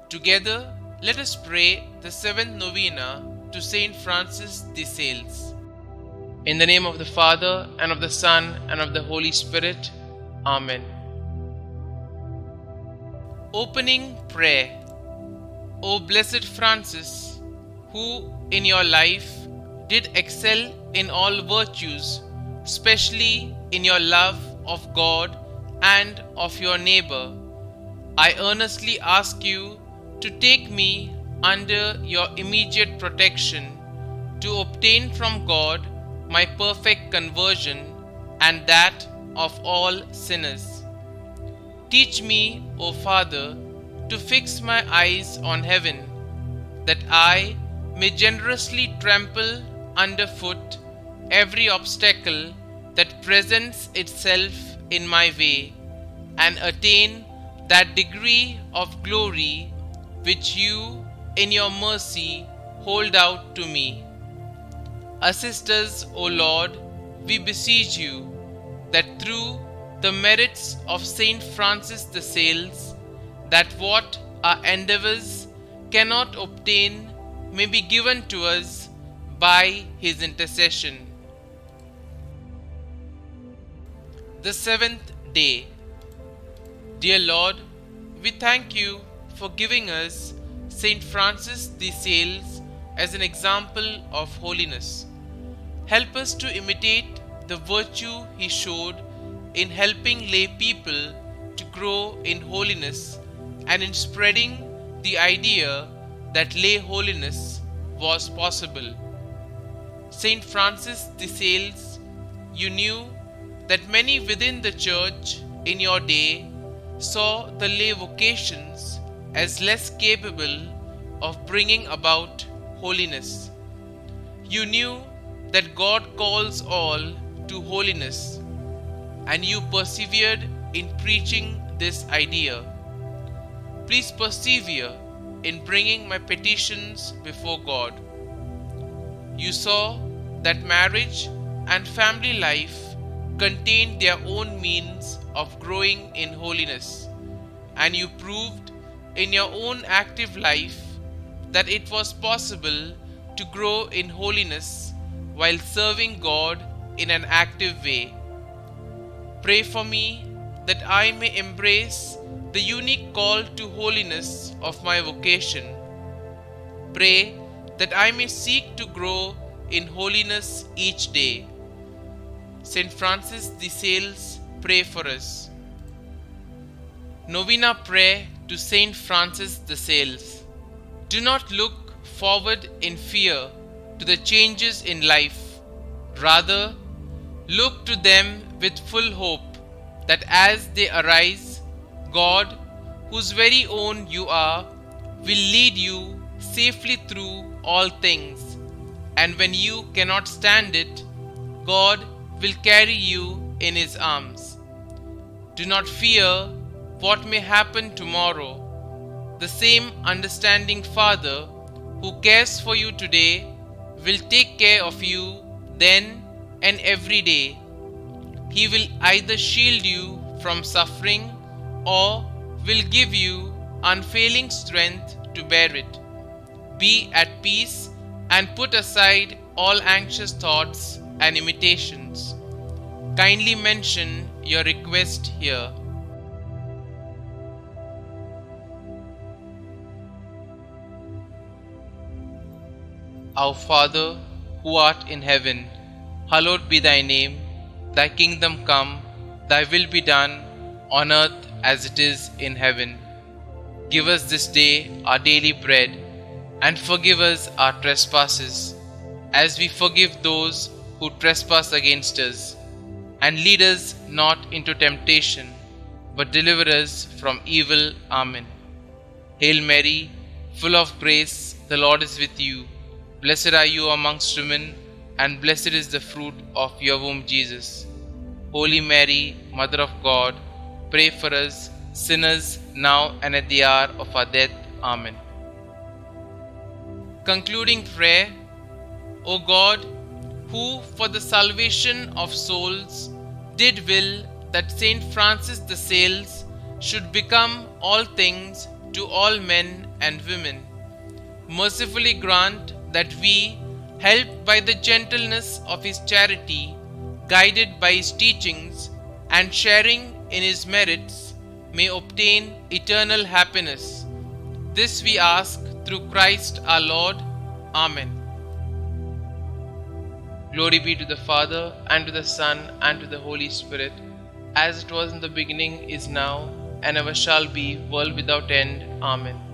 Together, let us pray the seventh novena to Saint Francis de Sales. In the name of the Father, and of the Son, and of the Holy Spirit. Amen. Opening Prayer. O Blessed Francis, who in your life did excel in all virtues, especially in your love of God and of your neighbor, I earnestly ask you to take me under your immediate protection to obtain from God my perfect conversion and that of all sinners. Teach me, O Father, to fix my eyes on heaven, that I may generously trample underfoot every obstacle that presents itself in my way, and attain that degree of glory which you, in your mercy, hold out to me. Assist us, O Lord, we beseech you, that through the merits of Saint Francis de Sales, that what our endeavors cannot obtain may be given to us by his intercession. The seventh day. Dear Lord, we thank you for giving us Saint Francis de Sales as an example of holiness. Help us to imitate the virtue he showed in helping lay people to grow in holiness and in spreading the idea that lay holiness was possible. Saint Francis de Sales, you knew that many within the Church in your day saw the lay vocations as less capable of bringing about holiness. You knew that God calls all to holiness, and you persevered in preaching this idea. Please persevere in bringing my petitions before God. You saw that marriage and family life contained their own means of growing in holiness, and you proved in your own active life that it was possible to grow in holiness while serving God in an active way. Pray for me that I may embrace the unique call to holiness of my vocation. Pray that I may seek to grow in holiness each day. Saint Francis de Sales, pray for us. Novena Prayer to Saint Francis de Sales. Do not look forward in fear to the changes in life. Rather, look to them with full hope that as they arise, God, whose very own you are, will lead you safely through all things. And when you cannot stand it, God will carry you in his arms. Do not fear what may happen tomorrow. The same understanding Father who cares for you today will take care of you then and every day. He will either shield you from suffering or will give you unfailing strength to bear it. Be at peace and put aside all anxious thoughts and imitations. Kindly mention your request here. Our Father, who art in heaven, hallowed be thy name. Thy kingdom come, thy will be done, on earth as it is in heaven. Give us this day our daily bread, and forgive us our trespasses, as we forgive those who trespass against us. And lead us not into temptation, but deliver us from evil. Amen. Hail Mary, full of grace, the Lord is with you. Blessed are you amongst women, and blessed is the fruit of your womb, Jesus. Holy Mary, Mother of God, pray for us sinners now and at the hour of our death. Amen. Concluding prayer. O God, who for the salvation of souls did will that Saint Francis de Sales should become all things to all men and women. Mercifully grant that we, helped by the gentleness of his charity, guided by his teachings, and sharing in his merits, may obtain eternal happiness. This we ask through Christ our Lord. Amen. Glory be to the Father, and to the Son, and to the Holy Spirit, as it was in the beginning, is now, and ever shall be, world without end. Amen.